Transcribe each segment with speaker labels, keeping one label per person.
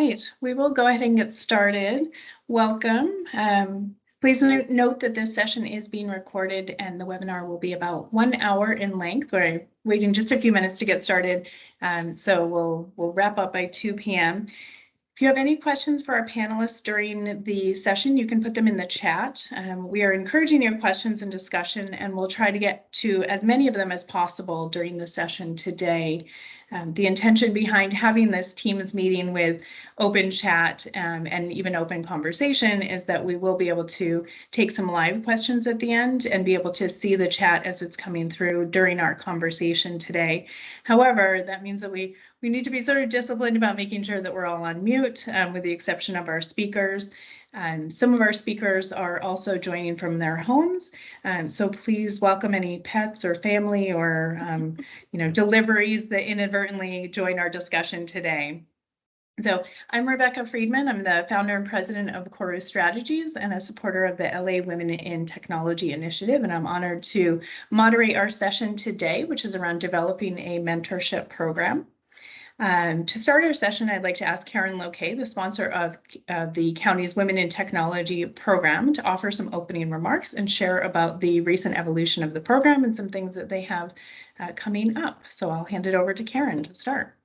Speaker 1: right, we will go ahead and get started. Welcome. Please note that this session is being recorded and the webinar will be about 1 hour in length. We're waiting just a few minutes to get started, so we'll wrap up by 2 p.m. If you have any questions for our panelists during the session, you can put them in the chat. We are encouraging your questions and discussion, and we'll try to get to as many of them as possible during the session today. The intention behind having this Teams meeting with open chat and even open conversation is that we will be able to take some live questions at the end and be able to see the chat as it's coming through during our conversation today. However, that means that we need to be sort of disciplined about making sure that we're all on mute, with the exception of our speakers. Some of our speakers are also joining from their homes, so please welcome any pets or family or deliveries that inadvertently join our discussion today. So I'm Rebecca Friedman. I'm the founder and president of Koru Strategies and a supporter of the LA Women in Technology Initiative, and I'm honored to moderate our session today, which is around developing a mentorship program. To start our session, I'd like to ask Karen Loquet, the sponsor of the county's Women in Technology program, to offer some opening remarks and share about the recent evolution of the program and some things that they have coming up. So I'll hand it over to Karen to start.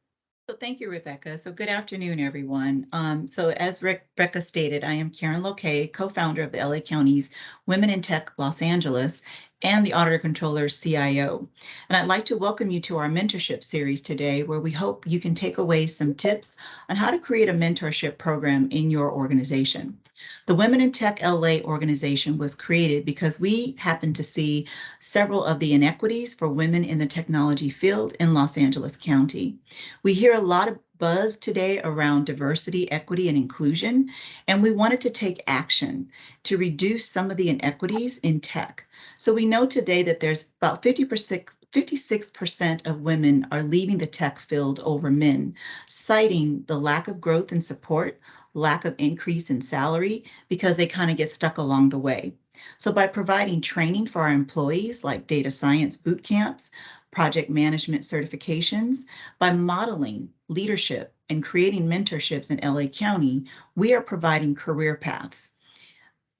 Speaker 2: So thank you, Rebecca. So good afternoon, everyone. So as Rebecca stated, I am Karen Loquet, co-founder of the LA County's Women in Tech Los Angeles and the Auditor-Controller CIO. And I'd like to welcome you to our mentorship series today, where we hope you can take away some tips on how to create a mentorship program in your organization. The Women in Tech LA organization was created because we happen to see several of the inequities for women in the technology field in Los Angeles County. We hear a lot of buzz today around diversity, equity, and inclusion, and we wanted to take action to reduce some of the inequities in tech. So we know today that there's about 56% of women are leaving the tech field over men, citing the lack of growth and support, lack of increase in salary, because they kind of get stuck along the way. So by providing training for our employees, like data science boot camps, project management certifications, by modeling leadership and creating mentorships in LA County, we are providing career paths.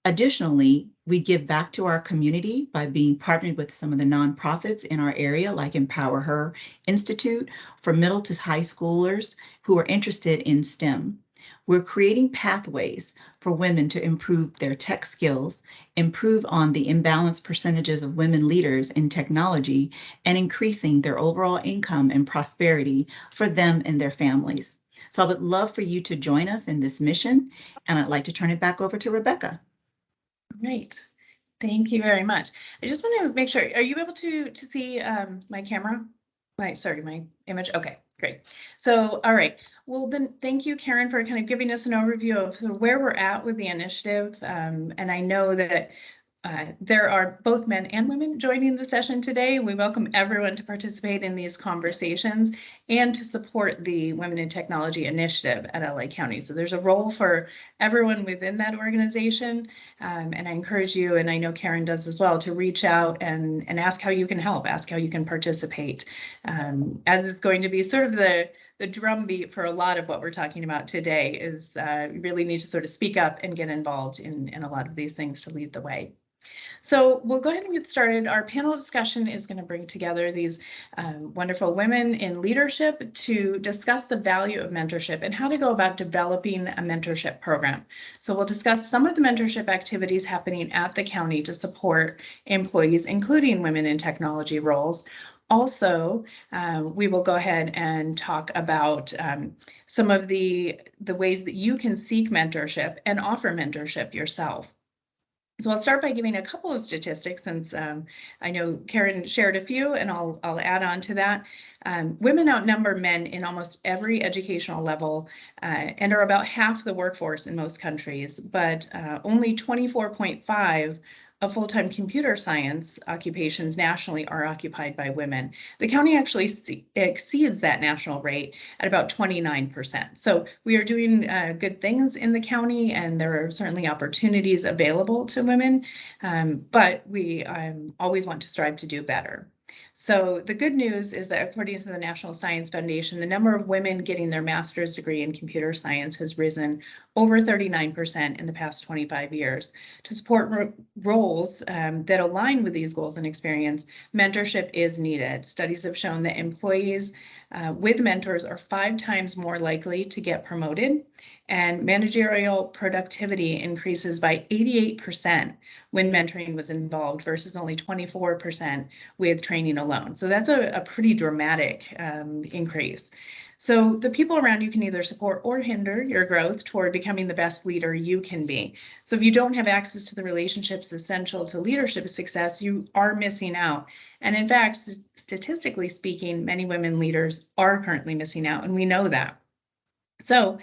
Speaker 2: Additionally, we give back to our community by being partnered with some of the nonprofits in our area, like Empower Her Institute for middle to high schoolers who are interested in STEM. We're creating pathways for women to improve their tech skills, improve on the imbalanced percentages of women leaders in technology, and increasing their overall income and prosperity for them and their families. So I would love for you to join us in this mission, and I'd like to turn it back over to Rebecca.
Speaker 1: Great. Thank you very much. I just want to make sure, are you able to see my camera? My image? Okay, great. So, all right. Well, then thank you, Karen, for kind of giving us an overview of where we're at with the initiative. And I know that there are both men and women joining the session today. We welcome everyone to participate in these conversations and to support the Women in Technology initiative at LA County. So there's a role for everyone within that organization. And I encourage you, and I know Karen does as well, to reach out and ask how you can help, ask how you can participate. As it's going to be sort of the drumbeat for a lot of what we're talking about today is you really need to sort of speak up and get involved in a lot of these things to lead the way. So we'll go ahead and get started. Our panel discussion is going to bring together these wonderful women in leadership to discuss the value of mentorship and how to go about developing a mentorship program. So we'll discuss some of the mentorship activities happening at the county to support employees, including women in technology roles. Also, we will go ahead and talk about some of the ways that you can seek mentorship and offer mentorship yourself. So I'll start by giving a couple of statistics, since I know Karen shared a few, and I'll add on to that. Women outnumber men in almost every educational level and are about half the workforce in most countries, but only 24.5 of full-time computer science occupations nationally are occupied by women. The county actually exceeds that national rate at about 29%. So we are doing good things in the county, and there are certainly opportunities available to women, but we always want to strive to do better. So the good news is that according to the National Science Foundation, the number of women getting their master's degree in computer science has risen over 39% in the past 25 years. To support roles that align with these goals and experience, mentorship is needed. Studies have shown that employees with mentors are 5 times more likely to get promoted, and managerial productivity increases by 88% when mentoring was involved versus only 24% with training alone. So that's a pretty dramatic increase. So the people around you can either support or hinder your growth toward becoming the best leader you can be. So if you don't have access to the relationships essential to leadership success, you are missing out. And in fact, statistically speaking, many women leaders are currently missing out, and we know that. So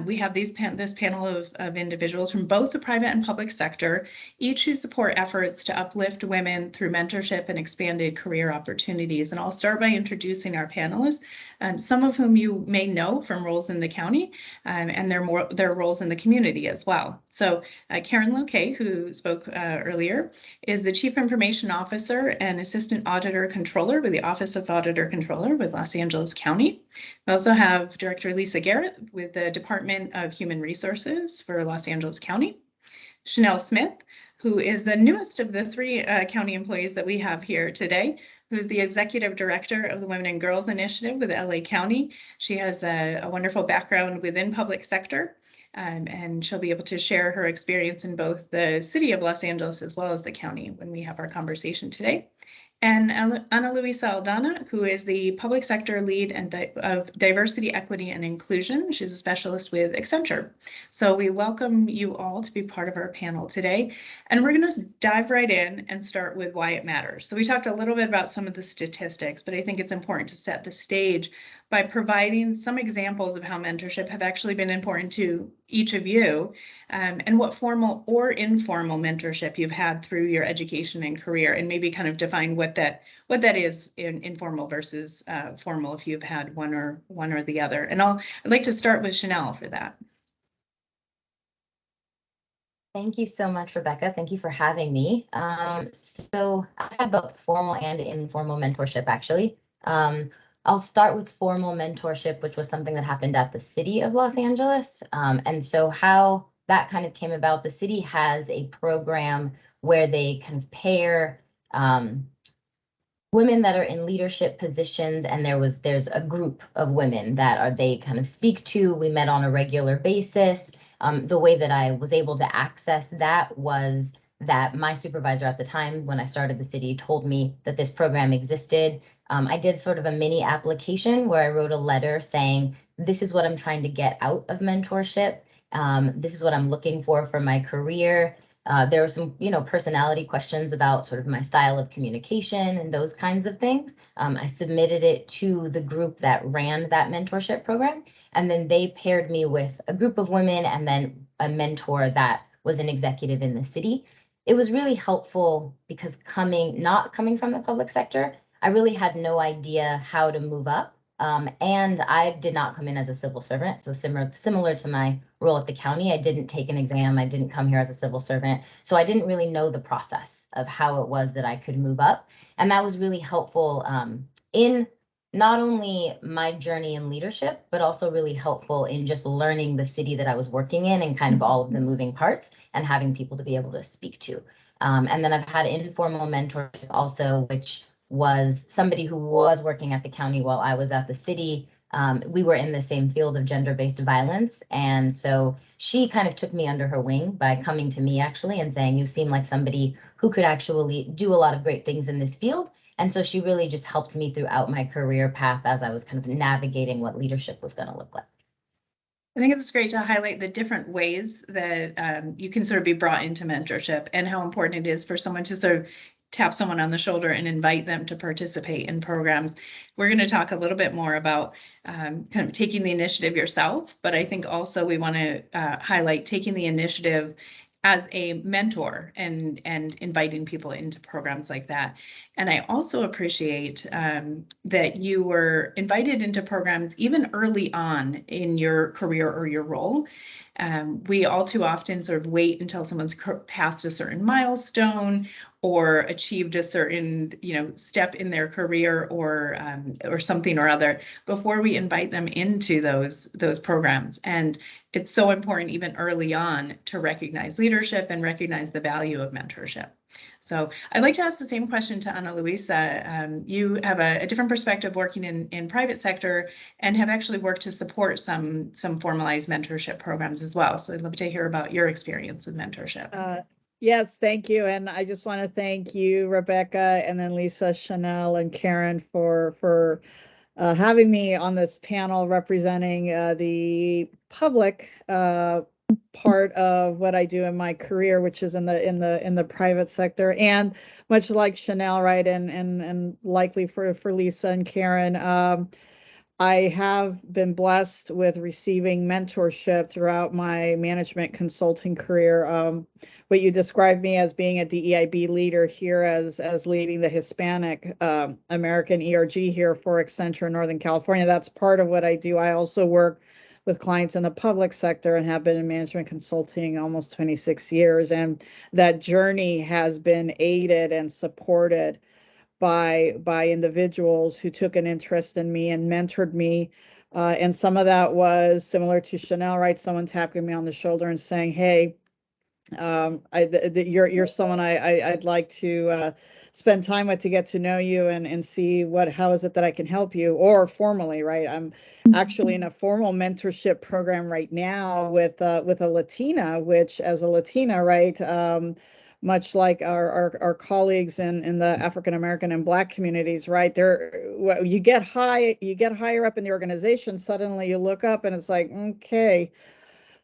Speaker 1: we have this panel of individuals from both the private and public sector, each who support efforts to uplift women through mentorship and expanded career opportunities. And I'll start by introducing our panelists, some of whom you may know from roles in the county and their roles in the community as well. So Karen Loquet, who spoke earlier, is the Chief Information Officer and Assistant Auditor-Controller with the Office of Auditor-Controller with Los Angeles County. We also have Director Luisa Garret with the Department of Human Resources for Los Angeles County. Chanel Smith, who is the newest of the 3 county employees that we have here today, who is the Executive Director of the Women and Girls Initiative with LA County. She has a wonderful background within public sector, and she'll be able to share her experience in both the city of Los Angeles as well as the county when we have our conversation today. And Ana Luisa Aldana, who is the public sector lead of diversity, equity, and inclusion. She's a specialist with Accenture. So we welcome you all to be part of our panel today. And we're going to dive right in and start with why it matters. So we talked a little bit about some of the statistics, but I think it's important to set the stage by providing some examples of how mentorship have actually been important to each of you, and what formal or informal mentorship you've had through your education and career, and maybe kind of define what that is in informal versus formal if you've had one or the other. And I'd like to start with Chanel for that.
Speaker 3: Thank you so much, Rebecca. Thank you for having me. So I've had both formal and informal mentorship, actually. I'll start with formal mentorship, which was something that happened at the city of Los Angeles. And so how that kind of came about, the city has a program where they kind of pair women that are in leadership positions, and there's a group of women that they kind of speak to. We met on a regular basis. The way that I was able to access that was that my supervisor at the time, when I started the city, told me that this program existed. I did sort of a mini application where I wrote a letter saying, this is what I'm trying to get out of mentorship. This is what I'm looking for my career. There were some, personality questions about sort of my style of communication and those kinds of things. I submitted it to the group that ran that mentorship program, and then they paired me with a group of women and then a mentor that was an executive in the city. It was really helpful because not coming from the public sector, I really had no idea how to move up. And I did not come in as a civil servant. So similar to my role at the county, I didn't take an exam. I didn't come here as a civil servant. So I didn't really know the process of how it was that I could move up. And that was really helpful in not only my journey in leadership, but also really helpful in just learning the city that I was working in and kind of all of the moving parts and having people to be able to speak to. And then I've had informal mentorship also, which was somebody who was working at the county while I was at the city. We were in the same field of gender-based violence. And so she kind of took me under her wing by coming to me actually and saying, you seem like somebody who could actually do a lot of great things in this field. And so she really just helped me throughout my career path as I was kind of navigating what leadership was going to look like.
Speaker 1: I think it's great to highlight the different ways that you can sort of be brought into mentorship and how important it is for someone to sort of tap someone on the shoulder and invite them to participate in programs. We're going to talk a little bit more about kind of taking the initiative yourself, but I think also we want to highlight taking the initiative as a mentor and inviting people into programs like that. And I also appreciate that you were invited into programs even early on in your career or your role. We all too often sort of wait until someone's passed a certain milestone or achieved a certain, step in their career or something or other before we invite them into those programs. And it's so important even early on to recognize leadership and recognize the value of mentorship. So I'd like to ask the same question to Ana Luisa. You have a different perspective working in private sector and have actually worked to support some formalized mentorship programs as well. So I'd love to hear about your experience with mentorship.
Speaker 4: Yes, thank you. And I just want to thank you, Rebecca, and then Lisa, Chanel, and Karen for having me on this panel representing the public part of what I do in my career, which is in the private sector. And much like Chanel, right, and likely for Lisa and Karen, I have been blessed with receiving mentorship throughout my management consulting career. What you described me as being a DEIB leader here as leading the Hispanic American ERG here for Accenture Northern California. That's part of what I do. I also work with clients in the public sector and have been in management consulting almost 26 years. And that journey has been aided and supported by individuals who took an interest in me and mentored me. And some of that was similar to Chanel, right? Someone tapping me on the shoulder and saying, hey, you're someone I'd like to spend time with to get to know you and see how is it that I can help you, or formally, right? I'm actually in a formal mentorship program right now with a Latina, which as a Latina, right, much like our colleagues in the African American and Black communities, right? You get higher up in the organization, suddenly you look up and it's like, okay,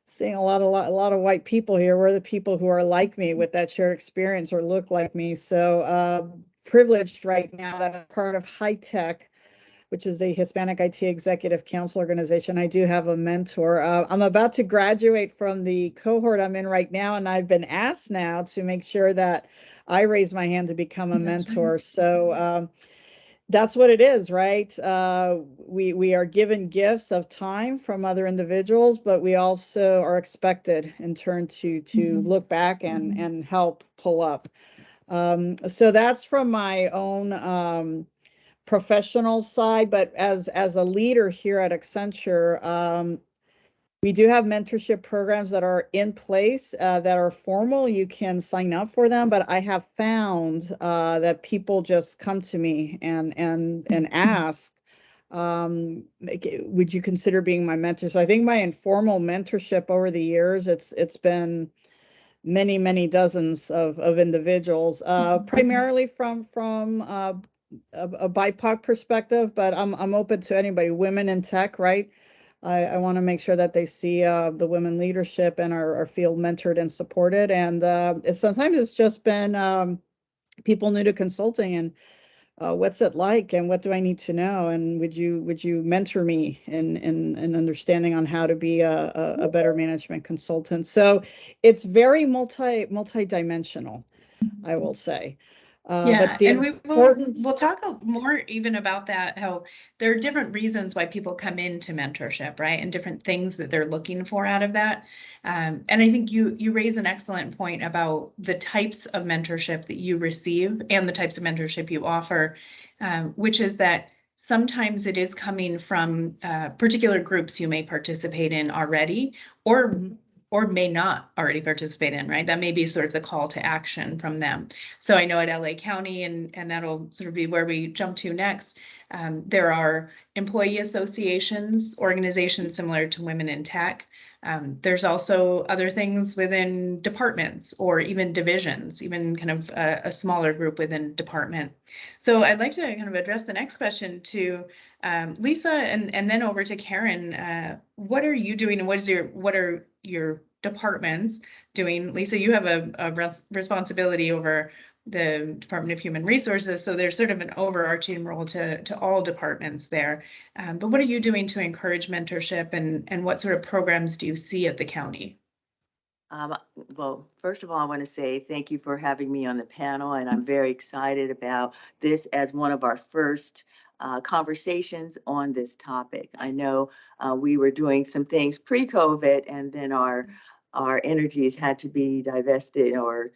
Speaker 4: seeing a lot of white people here. We're the people who are like me with that shared experience or look like me. So privileged right now that I'm part of High Tech, which is the Hispanic IT Executive Council organization. I do have a mentor. I'm about to graduate from the cohort I'm in right now, and I've been asked now to make sure that I raise my hand to become a mentor. Right. So that's what it is, right? We are given gifts of time from other individuals, but we also are expected in turn to look back and help pull up. So that's from my own professional side, but as a leader here at Accenture, we do have mentorship programs that are in place that are formal. You can sign up for them, but I have found that people just come to me and ask, would you consider being my mentor? So I think my informal mentorship over the years, it's been many dozens of individuals, primarily from a BIPOC perspective, but I'm open to anybody, women in tech, right? I want to make sure that they see the women leadership and are feel mentored and supported. And sometimes it's just been people new to consulting and what's it like and what do I need to know? And would you mentor me in understanding on how to be a better management consultant? So it's very multi-dimensional, I will say. But
Speaker 1: and we'll talk more even about that, how there are different reasons why people come into mentorship, right? And different things that they're looking for out of that. And I think you raise an excellent point about the types of mentorship that you receive and the types of mentorship you offer, which is that sometimes it is coming from particular groups you may participate in already, or may not already participate in, right? That may be sort of the call to action from them. So I know at LA County, and that'll sort of be where we jump to next, there are employee associations, organizations similar to Women in Tech. There's also other things within departments or even divisions, even kind of a smaller group within department. So I'd like to kind of address the next question to Lisa and then over to Karen. What are you doing and what are your departments doing? Lisa, you have a responsibility over the Department of Human Resources, so there's sort of an overarching role to all departments there. But what are you doing to encourage mentorship, and what sort of programs do you see at the county?
Speaker 5: Well, first of all, I want to say thank you for having me on the panel, and I'm very excited about this as one of our first conversations on this topic. I know we were doing some things pre-COVID, and then our energies had to be divested or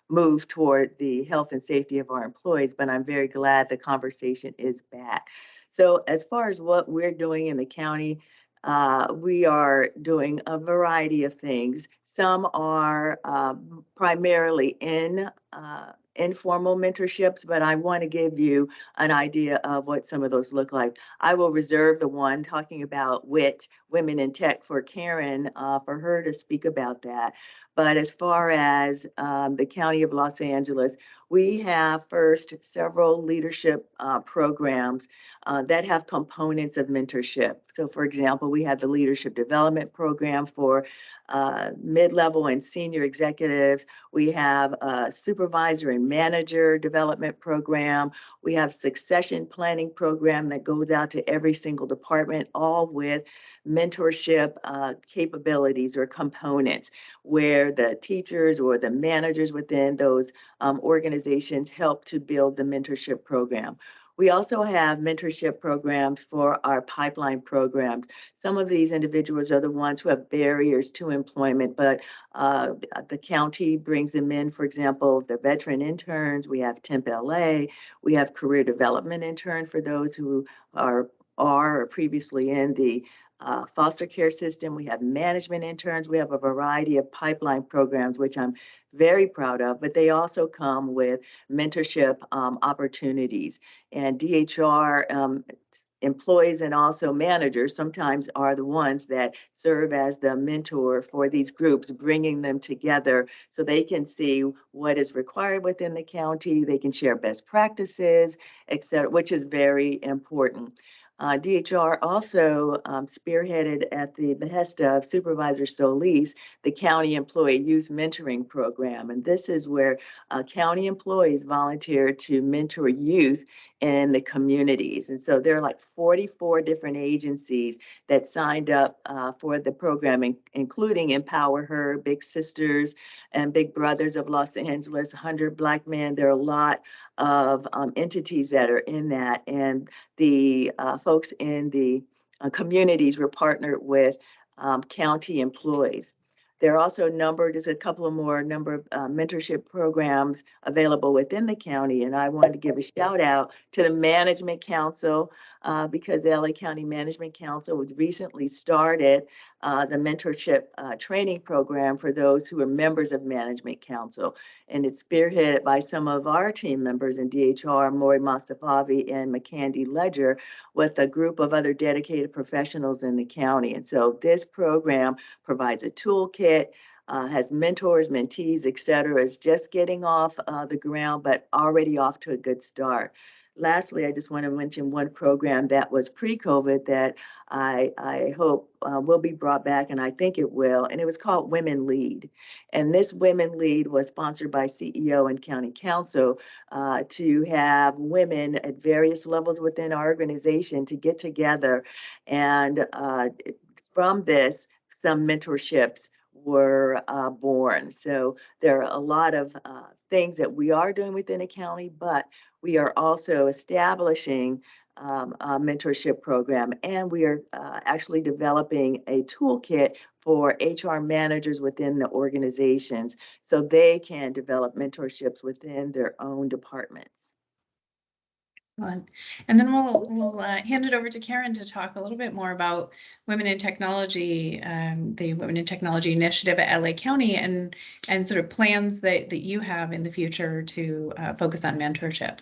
Speaker 5: move toward the health and safety of our employees, but I'm very glad the conversation is back. So as far as what we're doing in the county, we are doing a variety of things. Some are primarily in informal mentorships, but I want to give you an idea of what some of those look like. I will reserve the one talking about WIT, Women in Tech, for Karen, for her to speak about that. But as far as the County of Los Angeles, we have first several leadership programs that have components of mentorship. So for example, we have the Leadership Development Program for mid-level and senior executives. We have a Supervisor and Manager Development Program. We have Succession Planning Program that goes out to every single department, all with mentorship capabilities or components where the teachers or the managers within those organizations help to build the mentorship program. We also have mentorship programs for our pipeline programs. Some of these individuals are the ones who have barriers to employment, but the county brings them in. For example, the veteran interns, we have Temp LA, we have career development intern for those who are or previously in the foster care system. We have management interns. We have a variety of pipeline programs, which I'm very proud of, but they also come with mentorship opportunities. And DHR employees and also managers sometimes are the ones that serve as the mentor for these groups, bringing them together so they can see what is required within the county. They can share best practices, et cetera, which is very important. DHR also spearheaded at the behest of Supervisor Solis, the County Employee Youth Mentoring Program. And this is where county employees volunteer to mentor youth in the communities. And so there are like 44 different agencies that signed up for the program, including Empower Her, Big Sisters, and Big Brothers of Los Angeles, 100 Black Men. There are a lot of entities that are in that. And the folks in the communities were partnered with county employees. There are also there's a couple of more number of mentorship programs available within the county. And I wanted to give a shout out to the Management Council because the LA County Management Council was recently started the mentorship training program for those who are members of Management Council. And it's spearheaded by some of our team members in DHR, Maury Mostafavi and McCandy Ledger, with a group of other dedicated professionals in the county. And so this program provides a toolkit, has mentors, mentees, et cetera. It's just getting off the ground, but already off to a good start. Lastly, I just want to mention one program that was pre-COVID that I hope will be brought back, and I think it will, and it was called Women Lead. And this Women Lead was sponsored by CEO and County Council to have women at various levels within our organization to get together. And from this, some mentorships were born. So there are a lot of things that we are doing within a county, but we are also establishing a mentorship program, and we are actually developing a toolkit for HR managers within the organizations so they can develop mentorships within their own departments.
Speaker 1: And then we'll hand it over to Karen to talk a little bit more about Women in Technology, the Women in Technology initiative at LA County, and sort of plans that you have in the future to focus on mentorship.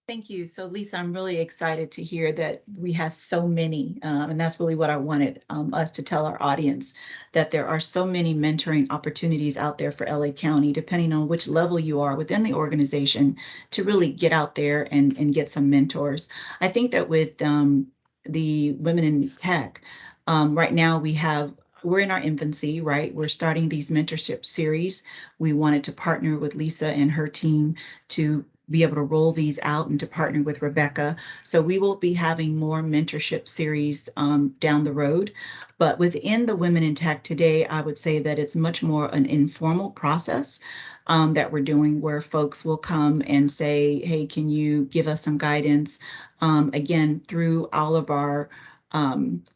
Speaker 2: Thank you. So Lisa, I'm really excited to hear that we have so many, and that's really what I wanted us to tell our audience, that there are so many mentoring opportunities out there for LA County, depending on which level you are within the organization, to really get out there and get some mentors. I think that with the Women in Tech, right now we're in our infancy, right? We're starting these mentorship series. We wanted to partner with Lisa and her team to be able to roll these out and to partner with Rebecca. So we will be having more mentorship series down the road. But within the Women in Tech today, I would say that it's much more an informal process that we're doing, where folks will come and say, hey, can you give us some guidance? Again, through all of our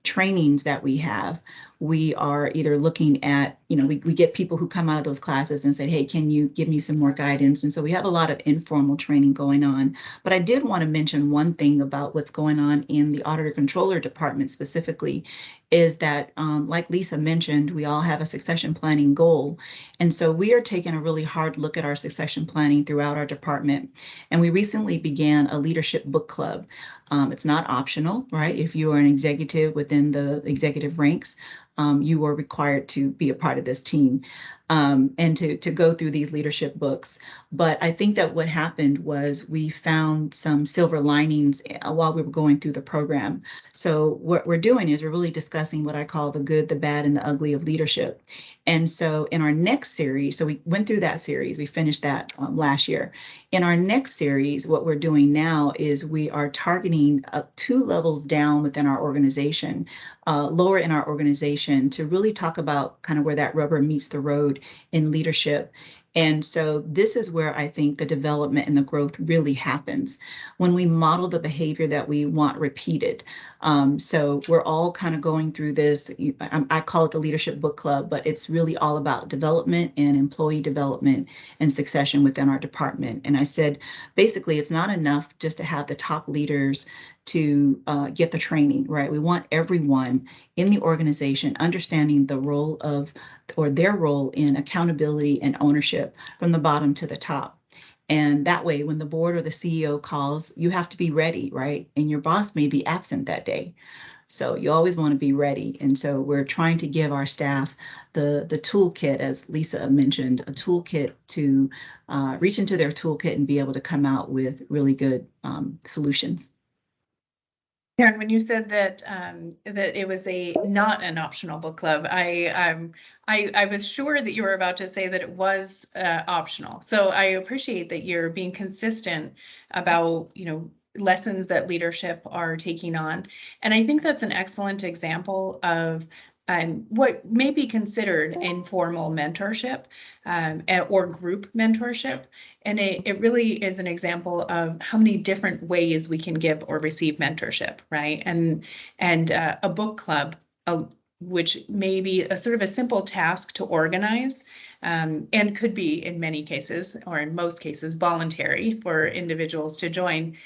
Speaker 2: trainings that we have, we are either looking at, we get people who come out of those classes and say, hey, can you give me some more guidance? And so we have a lot of informal training going on. But I did want to mention one thing about what's going on in the Auditor-Controller department specifically, is that, like Lisa mentioned, we all have a succession planning goal. And so we are taking a really hard look at our succession planning throughout our department. And we recently began a leadership book club. It's not optional, right? If you are an executive within the executive ranks, you are required to be a part of this team and to go through these leadership books. But I think that what happened was we found some silver linings while we were going through the program. So what we're doing is we're really discussing what I call the good, the bad, and the ugly of leadership. And so in our next series, so we went through that series, we finished that last year. In our next series, what we're doing now is we are targeting 2 levels down within our organization, lower in our organization, to really talk about kind of where that rubber meets the road in leadership. And so this is where I think the development and the growth really happens, when we model the behavior that we want repeated. So we're all kind of going through this. I call it the Leadership Book Club, but it's really all about development and employee development and succession within our department. And I said, basically, it's not enough just to have the top leaders to get the training, right? We want everyone in the organization understanding the role of, or their role in accountability and ownership from the bottom to the top. And that way, when the board or the CEO calls, you have to be ready, right? And your boss may be absent that day. So you always want to be ready. And so we're trying to give our staff the toolkit, as Lisa mentioned, a toolkit to reach into their toolkit and be able to come out with really good solutions.
Speaker 1: Karen, when you said that that it was not an optional book club, I was sure that you were about to say that it was optional. So I appreciate that you're being consistent about, lessons that leadership are taking on. And I think that's an excellent example of what may be considered informal mentorship or group mentorship. And it really is an example of how many different ways we can give or receive mentorship, right? And a book club, which may be a sort of a simple task to organize, and could be in many cases, or in most cases, voluntary for individuals to join,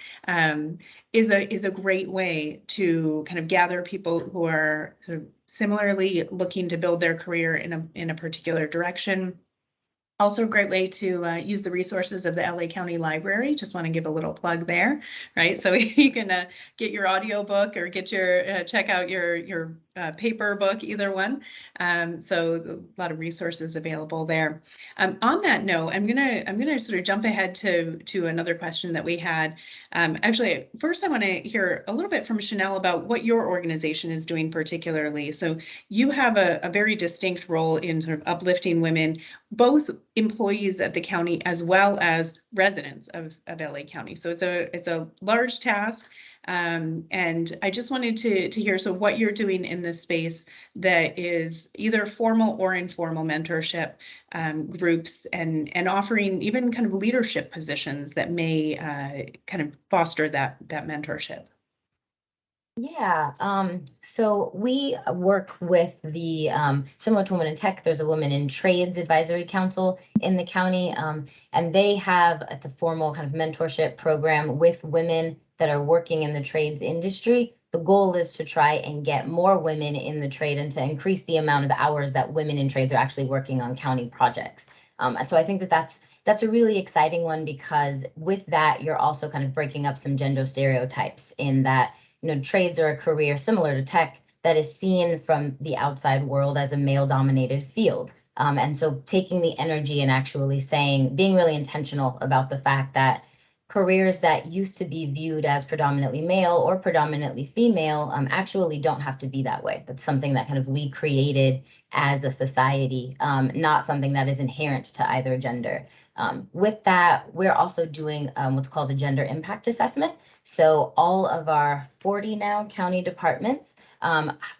Speaker 1: is a great way to kind of gather people who are sort of similarly looking to build their career in a particular direction. Also a great way to use the resources of the LA County Library. Just want to give a little plug there, right? So you can get your audio book or get your check out your paper book, either one. So a lot of resources available there. On that note, I'm gonna sort of jump ahead to another question that we had. Actually, first I want to hear a little bit from Chanel about what your organization is doing particularly. So you have a very distinct role in sort of uplifting women, both employees at the county as well as residents of LA County. So it's a large task. And I just wanted to hear, so what you're doing in this space that is either formal or informal mentorship groups, and offering even kind of leadership positions that may kind of foster that mentorship.
Speaker 3: Yeah, so we work with the, similar to Women in Tech, there's a Women in Trades Advisory Council in the county, and they have, it's a formal kind of mentorship program with women that are working in the trades industry. The goal is to try and get more women in the trade and to increase the amount of hours that women in trades are actually working on county projects. So I think that that's a really exciting one, because with that, you're also kind of breaking up some gender stereotypes in that, trades are a career similar to tech that is seen from the outside world as a male-dominated field. And so taking the energy and actually being really intentional about the fact that careers that used to be viewed as predominantly male or predominantly female actually don't have to be that way. That's something that kind of we created as a society, not something that is inherent to either gender. With that, we're also doing what's called a gender impact assessment. So all of our 40 now county departments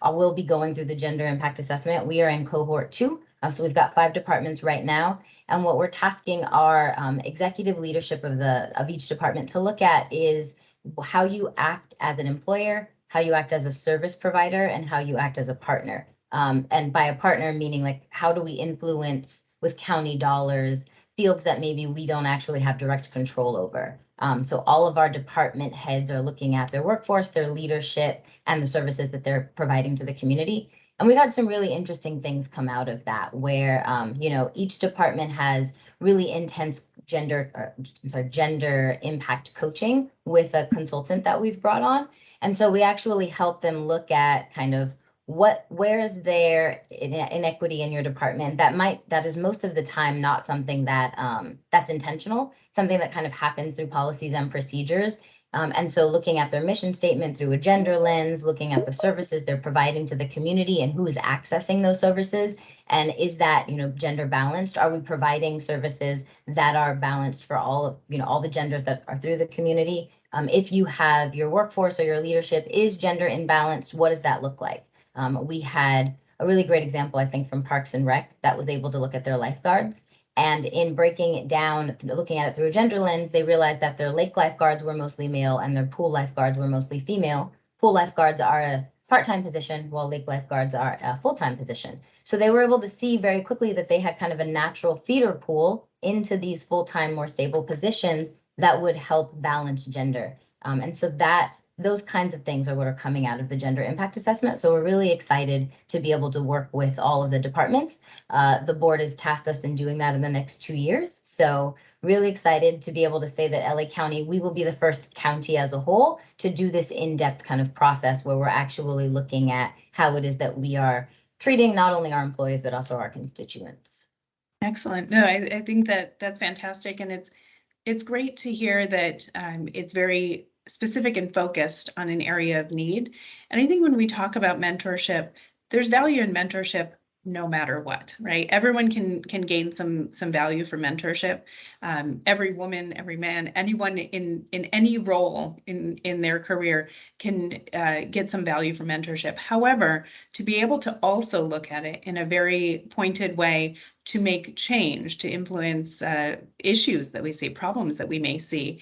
Speaker 3: will be going through the gender impact assessment. We are in cohort 2. So we've got 5 departments right now. And what we're tasking our executive leadership of each department to look at is how you act as an employer, how you act as a service provider and how you act as a partner. And by a partner, meaning like, how do we influence with county dollars fields that maybe we don't actually have direct control over? So all of our department heads are looking at their workforce, their leadership, and the services that they're providing to the community. And we've had some really interesting things come out of that, where each department has really intense gender impact coaching with a consultant that we've brought on. And so we actually help them look at kind of where is there inequity in your department that is most of the time not something that that's intentional, something that kind of happens through policies and procedures. And so looking at their mission statement through a gender lens, looking at the services they're providing to the community and who is accessing those services, and is that gender balanced? Are we providing services that are balanced for all the genders that are through the community? If you have your workforce or your leadership is gender imbalanced, what does that look like? We had a really great example, I think, from Parks and Rec that was able to look at their lifeguards. And in breaking it down, looking at it through a gender lens, they realized that their lake lifeguards were mostly male and their pool lifeguards were mostly female. Pool lifeguards are a part-time position, while lake lifeguards are a full-time position. So they were able to see very quickly that they had kind of a natural feeder pool into these full-time, more stable positions that would help balance gender. And so those kinds of things are what are coming out of the gender impact assessment. So we're really excited to be able to work with all of the departments. The board has tasked us in doing that in the next 2 years. So really excited to be able to say that LA County, we will be the first county as a whole to do this in-depth kind of process where we're actually looking at how it is that we are treating not only our employees, but also our constituents.
Speaker 1: Excellent. No, I think that's fantastic. And it's great to hear that it's very specific and focused on an area of need. And I think when we talk about mentorship, there's value in mentorship no matter what, right? Everyone can gain some value from mentorship. Every woman, every man, anyone in any role in their career can get some value from mentorship. However, to be able to also look at it in a very pointed way to make change, to influence issues that we see, problems that we may see,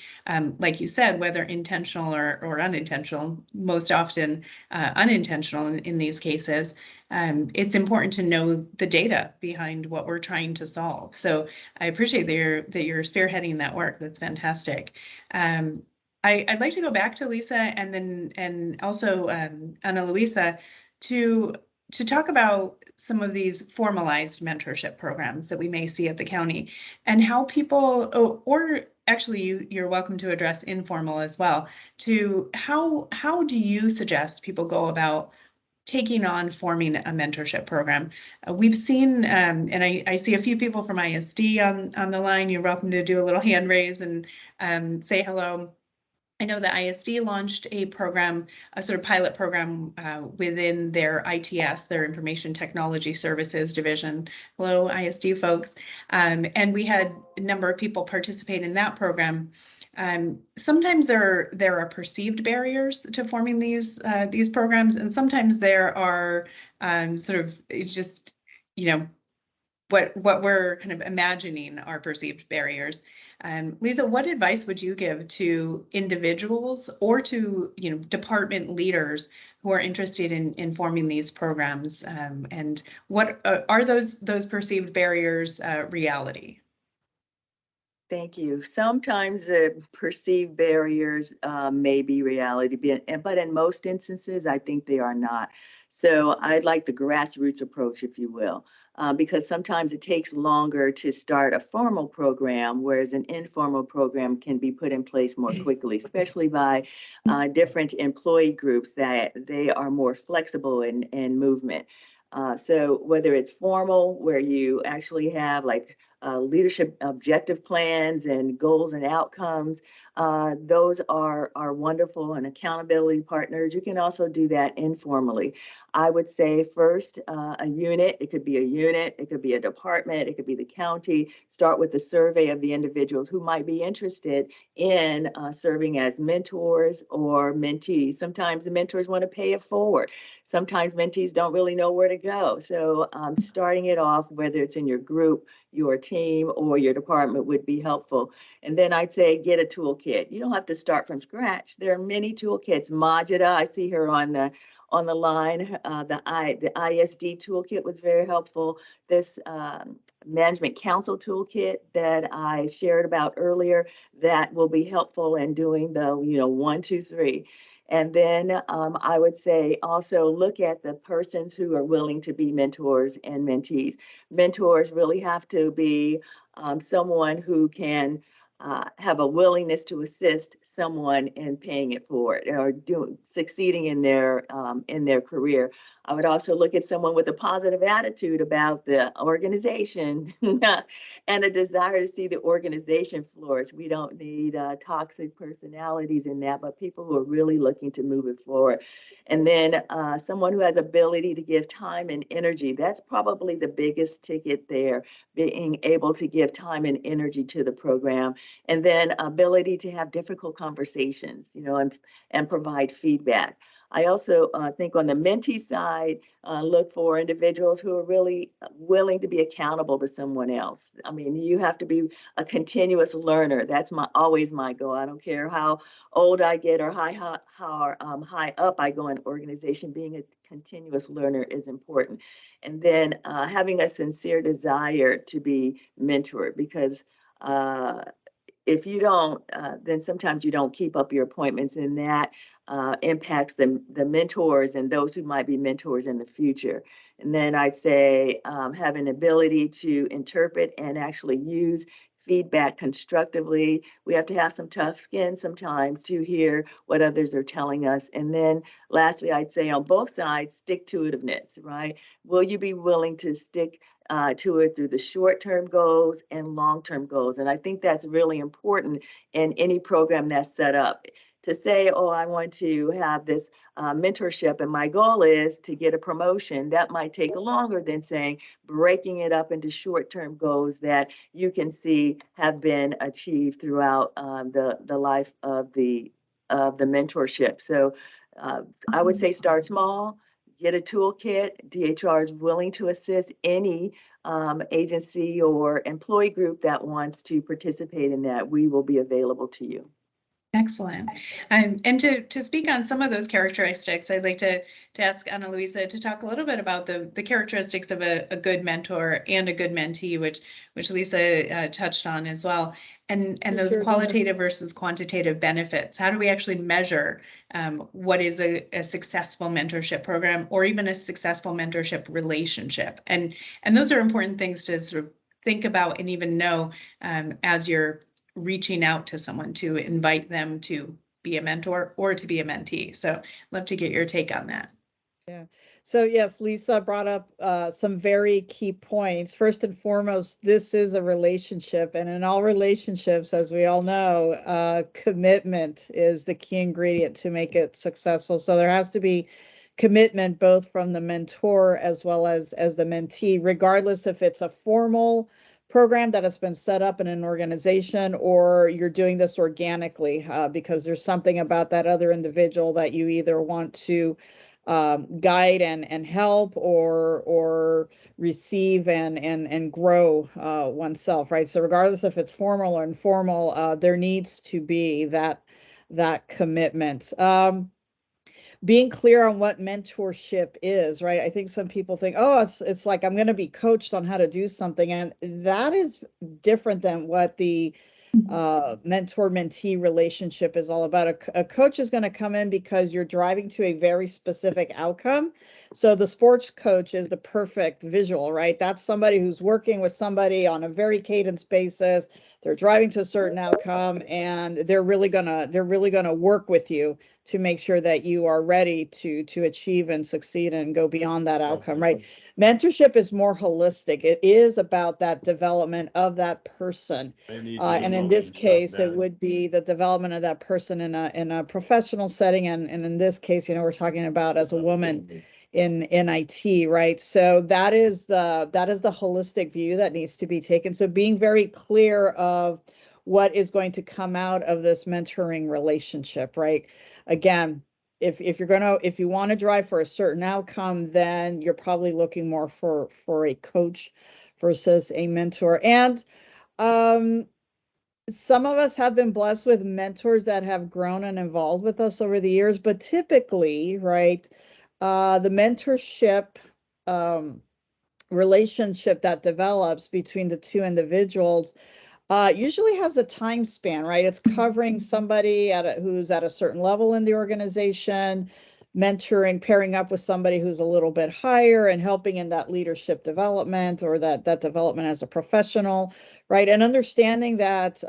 Speaker 1: like you said, whether intentional or unintentional, most often unintentional in these cases, it's important to know the data behind what we're trying to solve. So I appreciate that you're spearheading that work. That's fantastic. I'd like to go back to Lisa and also Ana Luisa to talk about some of these formalized mentorship programs that we may see at the county and how people, or actually you're welcome to address informal as well, to how do you suggest people go about taking on forming a mentorship program? We've seen, and I see a few people from ISD on the line. You're welcome to do a little hand raise and say hello. I know that ISD launched a program, a sort of pilot program within their ITS, their Information Technology Services Division. Hello, ISD folks. And we had a number of people participate in that program. Sometimes there are perceived barriers to forming these programs, and sometimes there are sort of just, what we're kind of imagining are perceived barriers. Lisa, what advice would you give to individuals or to department leaders who are interested in forming these programs? And what are those perceived barriers reality?
Speaker 5: Thank you. Sometimes the perceived barriers may be reality, but in most instances, I think they are not. So I'd like the grassroots approach, if you will, because sometimes it takes longer to start a formal program, whereas an informal program can be put in place more quickly, especially by different employee groups that they are more flexible in movement. So whether it's formal, where you actually have like leadership objective plans and goals and outcomes, those are wonderful, and accountability partners. You can also do that informally. I would say first a unit, it could be a unit, it could be a department, it could be the county. Start with a survey of the individuals who might be interested in serving as mentors or mentees. Sometimes the mentors want to pay it forward. Sometimes mentees don't really know where to go. So starting it off, whether it's in your group, your team or your department would be helpful. And then I'd say get a toolkit. You don't have to start from scratch. There are many toolkits. Majida, I see her on the line. The ISD toolkit was very helpful. This management council toolkit that I shared about earlier, that will be helpful in doing the 1, 2, 3. And then I would say also look at the persons who are willing to be mentors and mentees. Mentors really have to be someone who can have a willingness to assist someone in paying it forward or succeeding in their career. I would also look at someone with a positive attitude about the organization and a desire to see the organization flourish. We don't need toxic personalities in that, but people who are really looking to move it forward. And then someone who has ability to give time and energy. That's probably the biggest ticket there, being able to give time and energy to the program. And then ability to have difficult conversations, and provide feedback. I also think on the mentee side, look for individuals who are really willing to be accountable to someone else. I mean, you have to be a continuous learner. That's always my goal. I don't care how old I get or how high up I go in an organization. Being a continuous learner is important. And then having a sincere desire to be mentored, because if you don't, then sometimes you don't keep up your appointments, and that impacts the mentors and those who might be mentors in the future. And then I'd say have an ability to interpret and actually use feedback constructively. We have to have some tough skin sometimes to hear what others are telling us. And then lastly, I'd say on both sides, stick-to-itiveness, right? Will you be willing to stick to it through the short-term goals and long-term goals? And I think that's really important in any program that's set up. To say, oh, I want to have this mentorship and my goal is to get a promotion, that might take longer than saying breaking it up into short-term goals that you can see have been achieved throughout the life of the mentorship. So I would say start small, get a toolkit. DHR is willing to assist any agency or employee group that wants to participate in that. We will be available to you.
Speaker 1: Excellent. And to speak on some of those characteristics, I'd like to ask Ana Luisa to talk a little bit about the characteristics of a good mentor and a good mentee, which Lisa touched on as well, and those qualitative versus quantitative benefits. How do we actually measure what is a successful mentorship program or even a successful mentorship relationship? And those are important things to sort of think about and even know as you're reaching out to someone to invite them to be a mentor or to be a mentee. So love to get your take on that.
Speaker 4: Yeah. So yes, Lisa brought up some very key points. First and foremost, this is a relationship, and in all relationships, as we all know, commitment is the key ingredient to make it successful. So there has to be commitment both from the mentor as well as the mentee, regardless if it's a formal program that has been set up in an organization or you're doing this organically because there's something about that other individual that you either want to guide and help or receive and grow oneself, right? So regardless if it's formal or informal, there needs to be that commitment. Being clear on what mentorship is, right? I think some people think, oh, it's like I'm going to be coached on how to do something, and that is different than what the mentor-mentee relationship is all about. A coach is going to come in because you're driving to a very specific outcome. So the sports coach is the perfect visual, right? That's somebody who's working with somebody on a very cadence basis. They're driving to a certain outcome, and they're really gonna work with you to make sure that you are ready to achieve and succeed and go beyond that outcome, right? Mentorship is more holistic. It is about that development of that person. And in this case, it would be the development of that person in a professional setting. And in this case, we're talking about as a woman in IT, right? So that is the holistic view that needs to be taken. So being very clear of what is going to come out of this mentoring relationship, right? Again, if you want to drive for a certain outcome, then you're probably looking more for a coach versus a mentor. And some of us have been blessed with mentors that have grown and evolved with us over the years, but typically, right, the mentorship relationship that develops between the two individuals usually has a time span, right? It's covering somebody who's at a certain level in the organization, mentoring, pairing up with somebody who's a little bit higher and helping in that leadership development or that development as a professional, right? And understanding that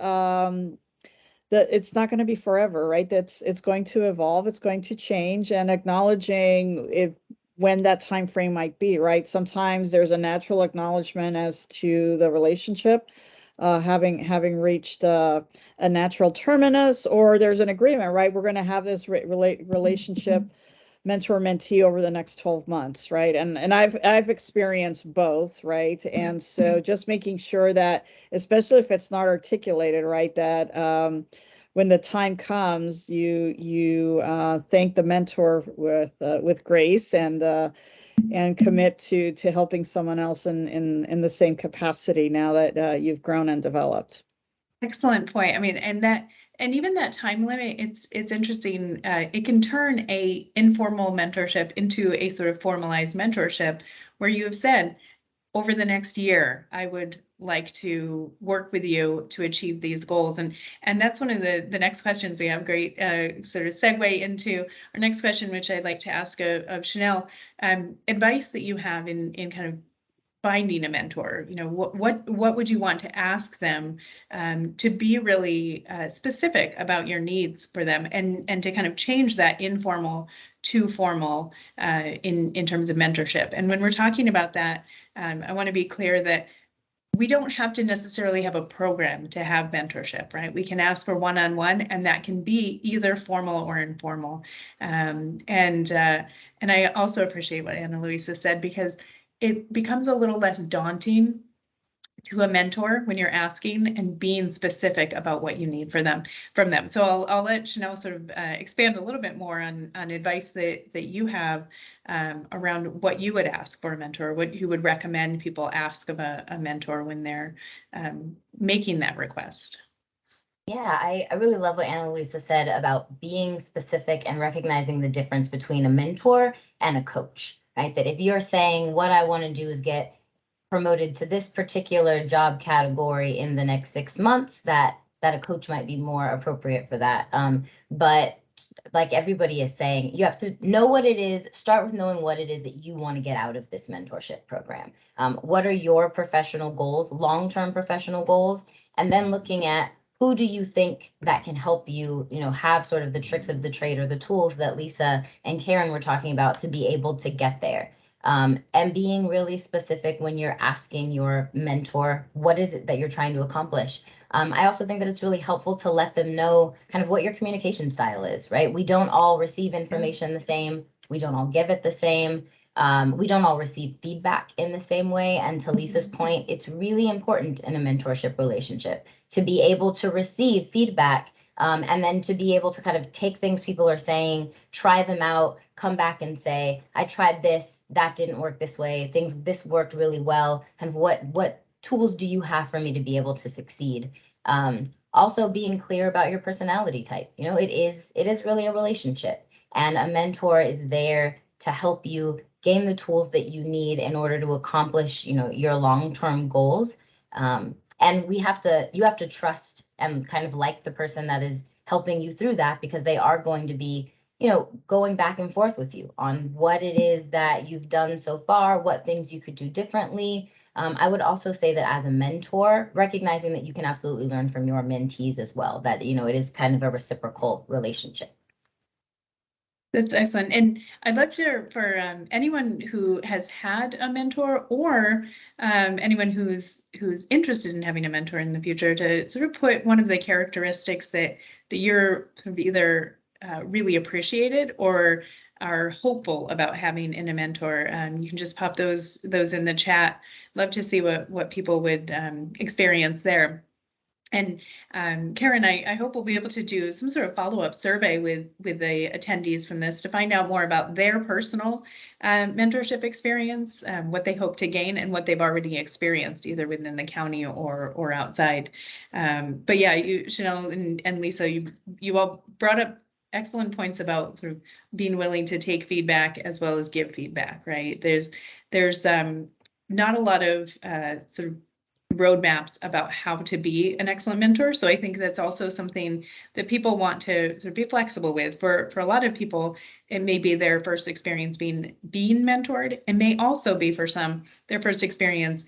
Speaker 4: that it's not going to be forever, right? It's going to evolve, it's going to change, and acknowledging when that time frame might be, right? Sometimes there's a natural acknowledgement as to the relationship having reached a natural terminus, or there's an agreement, right? We're going to have this relationship mentor-mentee over the next 12 months, right? And I've experienced both, right? And so just making sure that, especially if it's not articulated, right, that when the time comes, you thank the mentor with grace and commit to helping someone else in the same capacity now that you've grown and developed.
Speaker 1: Excellent point. I mean, and even that time limit, it's interesting. It can turn a informal mentorship into a sort of formalized mentorship where you have said, over the next year, I would like to work with you to achieve these goals. And that's one of the next questions we have. Great sort of segue into our next question, which I'd like to ask of Chanel. Advice that you have in kind of finding a mentor, you know, what would you want to ask them to be really specific about your needs for them, and to kind of change that informal to formal in terms of mentorship. And when we're talking about that, I want to be clear that we don't have to necessarily have a program to have mentorship, right? We can ask for one-on-one, and that can be either formal or informal. And I also appreciate what Ana Luisa said, because it becomes a little less daunting to a mentor when you're asking and being specific about what you need from them. So I'll let Chanel sort of expand a little bit more on advice that you have around what you would ask for a mentor, what you would recommend people ask of a mentor when they're making that request.
Speaker 3: Yeah, I really love what Ana Luisa said about being specific and recognizing the difference between a mentor and a coach, right? That if you're saying what I want to do is get promoted to this particular job category in the next 6 months, that a coach might be more appropriate for that. But like everybody is saying, you have to know what it is. Start with knowing what it is that you want to get out of this mentorship program. What are your professional goals, long-term professional goals? And then looking at who do you think that can help you, have sort of the tricks of the trade or the tools that Lisa and Karen were talking about to be able to get there. And being really specific when you're asking your mentor, what is it that you're trying to accomplish? I also think that it's really helpful to let them know kind of what your communication style is, right? We don't all receive information the same. We don't all give it the same. We don't all receive feedback in the same way. And to Lisa's point, it's really important in a mentorship relationship to be able to receive feedback and then to be able to kind of take things people are saying, try them out, come back and say, I tried this, that didn't work this way, this worked really well. And what tools do you have for me to be able to succeed? Also being clear about your personality type. It is really a relationship, and a mentor is there to help you gain the tools that you need in order to accomplish, your long-term goals. And you have to trust and kind of like the person that is helping you through that, because they are going to be, going back and forth with you on what it is that you've done so far, what things you could do differently. I would also say that as a mentor, recognizing that you can absolutely learn from your mentees as well, that, it is kind of a reciprocal relationship.
Speaker 1: That's excellent. And I'd love for anyone who has had a mentor, or anyone who's interested in having a mentor in the future, to sort of put one of the characteristics that you're sort of either really appreciated or are hopeful about having in a mentor. You can just pop those in the chat. Love to see what people would experience there. And Karen, I hope we'll be able to do some sort of follow-up survey with the attendees from this to find out more about their personal mentorship experience, what they hope to gain, and what they've already experienced, either within the county or outside. But yeah, you, Chanel and Lisa, you all brought up excellent points about sort of being willing to take feedback as well as give feedback, right? There's not a lot of sort of roadmaps about how to be an excellent mentor. So I think that's also something that people want to sort of be flexible with. For a lot of people, it may be their first experience being mentored. It may also be for some their first experience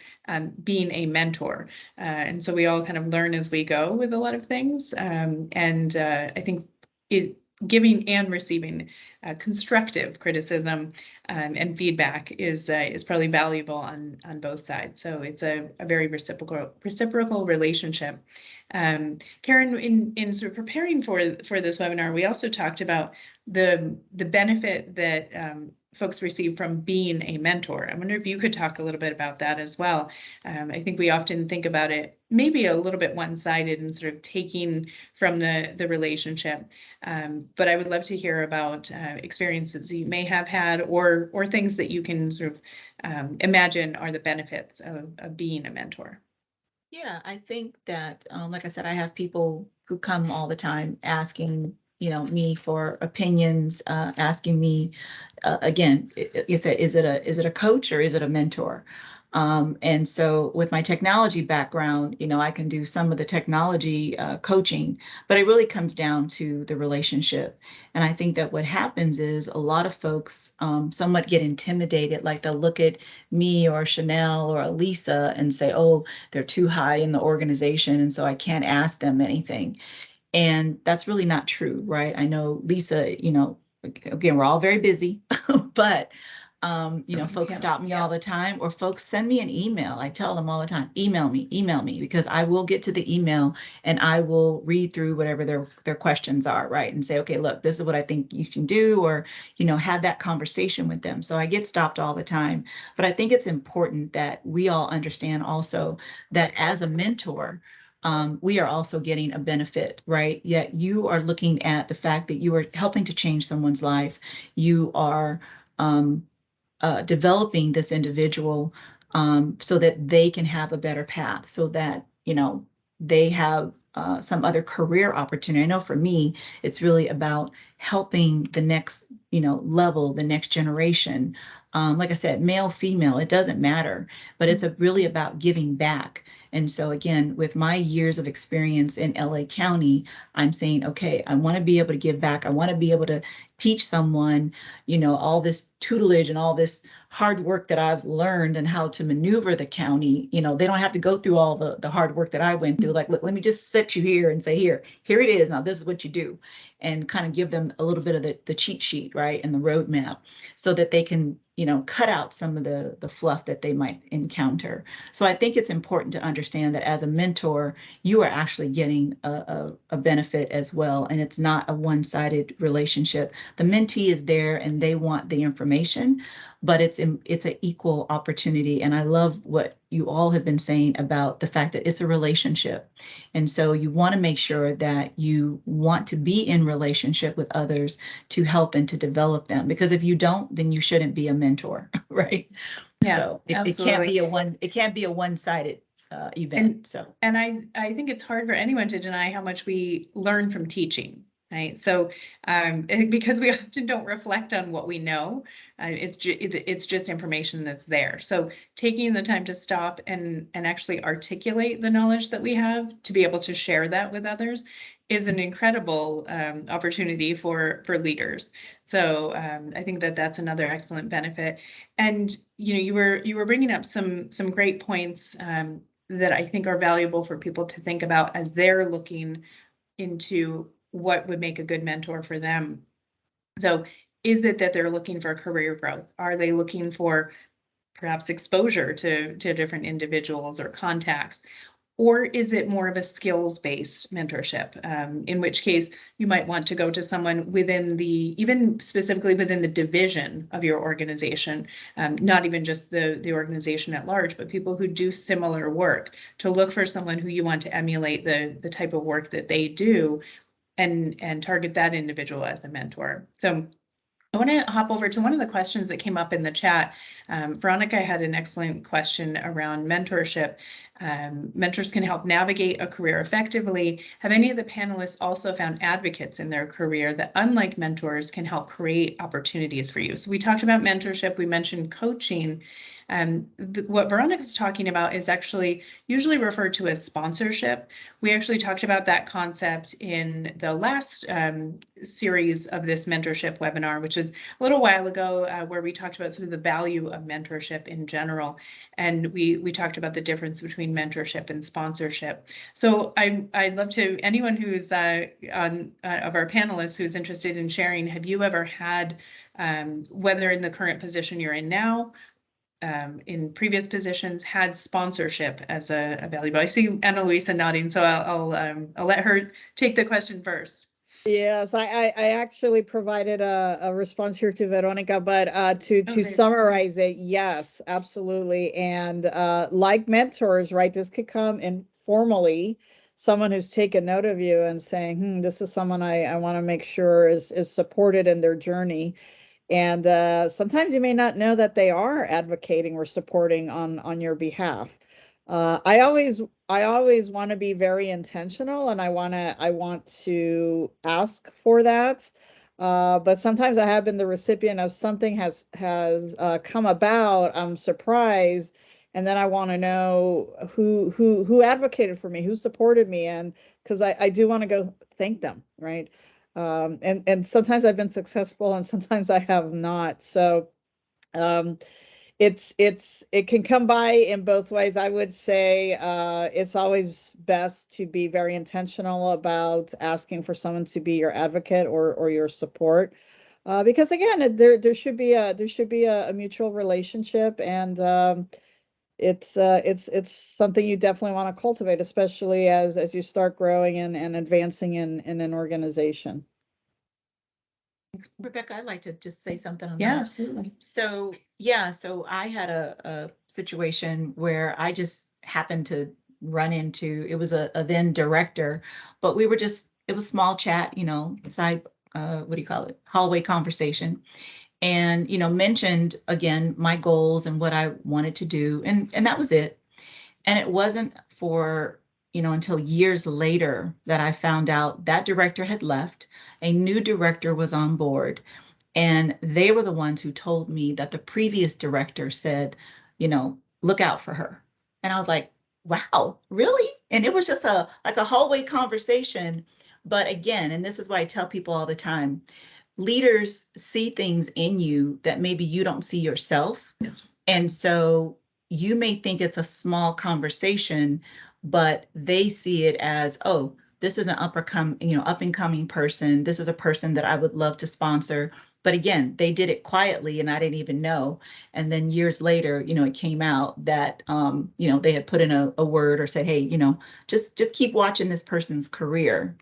Speaker 1: being a mentor. And so we all kind of learn as we go with a lot of things. I think giving and receiving constructive criticism and feedback is probably valuable on both sides. So it's a very reciprocal relationship. Karen, in sort of preparing for this webinar, we also talked about the benefit that folks receive from being a mentor. I wonder if you could talk a little bit about that as well. I think we often think about it maybe a little bit one-sided and sort of taking from the relationship. But I would love to hear about experiences you may have had or things that you can sort of imagine are the benefits of being a mentor.
Speaker 2: Yeah, I think that, like I said, I have people who come all the time asking, me for opinions, asking me, again, is it a coach or is it a mentor? And so with my technology background, I can do some of the technology coaching, but it really comes down to the relationship. And I think that what happens is a lot of folks somewhat get intimidated, like they'll look at me or Chanel or Lisa and say, oh, they're too high in the organization, and so I can't ask them anything. And that's really not true, right? I know Lisa, again, we're all very busy, but folks stop me all the time, or folks send me an email. I tell them all the time, email me, because I will get to the email and I will read through whatever their questions are, right? And say, okay, look, this is what I think you can do, or, have that conversation with them. So I get stopped all the time. But I think it's important that we all understand also that as a mentor, we are also getting a benefit, right? Yet you are looking at the fact that you are helping to change someone's life. You are developing this individual so that they can have a better path, so that, they have some other career opportunity. I know for me, it's really about helping the next, level, the next generation. Like I said, male, female, it doesn't matter, but it's really about giving back. And so again, with my years of experience in LA County, I'm saying, okay, I want to be able to give back. I want to be able to teach someone, all this tutelage and all this hard work that I've learned and how to maneuver the county. They don't have to go through all the hard work that I went through. Like, look, let me just set you here and say, here it is. Now, this is what you do, and kind of give them a little bit of the cheat sheet, right? And the roadmap, so that they can, cut out some of the fluff that they might encounter. So I think it's important to understand that as a mentor, you are actually getting a benefit as well. And it's not a one-sided relationship. The mentee is there and they want the information, but it's an equal opportunity. And I love what you all have been saying about the fact that it's a relationship. And so you want to make sure that you want to be in relationship with others to help and to develop them. Because if you don't, then you shouldn't be a mentor, right?
Speaker 1: Yeah,
Speaker 2: so it can't be a one-sided event.
Speaker 1: And I think it's hard for anyone to deny how much we learn from teaching. Right. So because we often don't reflect on what we know, it's just information that's there. So taking the time to stop and actually articulate the knowledge that we have to be able to share that with others is an incredible opportunity for leaders. So I think that's another excellent benefit. And you were bringing up some great points that I think are valuable for people to think about as they're looking into what would make a good mentor for them. So is it that they're looking for career growth? Are they looking for perhaps exposure to different individuals or contacts? Or is it more of a skills-based mentorship? In which case you might want to go to someone within even specifically within the division of your organization, not even just the organization at large, but people who do similar work, to look for someone who you want to emulate the type of work that they do, and target that individual as a mentor. So I want to hop over to one of the questions that came up in the chat. Veronica had an excellent question around mentorship. Mentors can help navigate a career effectively. Have any of the panelists also found advocates in their career that, unlike mentors, can help create opportunities for you? So we talked about mentorship, we mentioned coaching. What Veronica's talking about is actually usually referred to as sponsorship. We actually talked about that concept in the last series of this mentorship webinar, which is a little while ago, where we talked about sort of the value of mentorship in general. And we talked about the difference between mentorship and sponsorship. So I'd love to, anyone who's of our panelists who's interested in sharing, have you ever had, whether in the current position you're in now, in previous positions, had sponsorship as a value? I see Ana Luisa nodding, so I'll let her take the question first.
Speaker 4: Yes, I actually provided a response here to Veronica, but to
Speaker 1: Okay.
Speaker 4: summarize it, yes, absolutely. And like mentors, right, this could come informally, someone who's taken note of you and saying, this is someone I want to make sure is supported in their journey. And sometimes you may not know that they are advocating or supporting on your behalf. I always want to be very intentional, and I want to ask for that. But sometimes I have been the recipient of something has come about. I'm surprised, and then I want to know who advocated for me, who supported me, and because I do want to go thank them, right? And sometimes I've been successful and sometimes I have not. So it can come by in both ways. I would say it's always best to be very intentional about asking for someone to be your advocate or your support. Because again, there should be a mutual relationship, and it's something you definitely want to cultivate, especially as you start growing and advancing in an organization.
Speaker 2: Rebecca, I'd like to just say something on
Speaker 1: Yeah,
Speaker 2: that.
Speaker 1: absolutely.
Speaker 2: So yeah, so I had a situation where I just happened to run into, it was a then director, but we were just, it was small chat, side, what do you call it? Hallway conversation. And, mentioned again, my goals and what I wanted to do. And that was it. And it wasn't for, until years later that I found out that director had left, a new director was on board. And they were the ones who told me that the previous director said, look out for her. And I was like, wow, really? And it was just like a hallway conversation. But again, and this is why I tell people all the time, leaders see things in you that maybe you don't see yourself.
Speaker 1: Yes.
Speaker 2: And so you may think it's a small conversation, but they see it as, oh, this is an up and coming person. This is a person that I would love to sponsor. But again, they did it quietly and I didn't even know. And then years later, it came out that, they had put in a word or said, hey, just keep watching this person's career,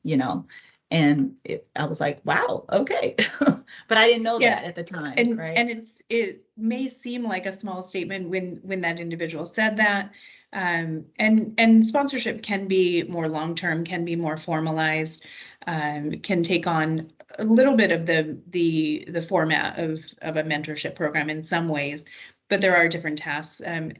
Speaker 2: and I was like, wow, okay. But I didn't know that at the time,
Speaker 1: and
Speaker 2: right?
Speaker 1: and it may seem like a small statement when that individual said that. And sponsorship can be more long-term, can be more formalized, can take on a little bit of the format of a mentorship program in some ways, but there are different tasks. And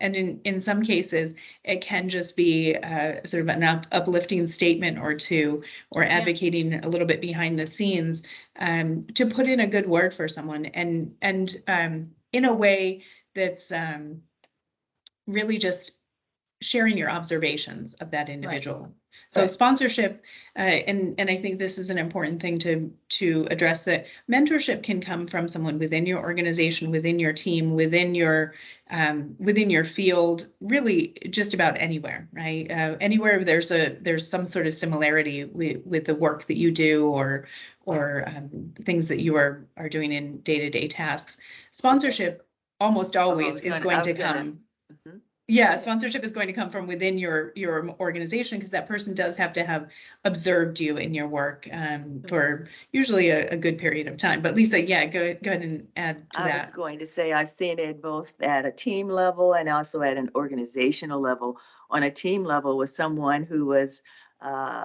Speaker 1: in some cases, it can just be sort of an uplifting statement or two, or advocating a little bit behind the scenes, to put in a good word for someone, and in a way that's really just sharing your observations of that individual. Right. So sponsorship, and I think this is an important thing to address, that mentorship can come from someone within your organization, within your team, within your field, really just about anywhere, right? Anywhere there's some sort of similarity with the work that you do, or things that you are doing in day-to-day tasks. Sponsorship almost always is going to come Yeah, sponsorship is going to come from within your organization, because that person does have to have observed you in your work for usually a good period of time. But Lisa, yeah, go ahead and add to
Speaker 5: I was
Speaker 1: that.
Speaker 5: going to say, I've seen it both at a team level and also at an organizational level. On a team level, with someone who was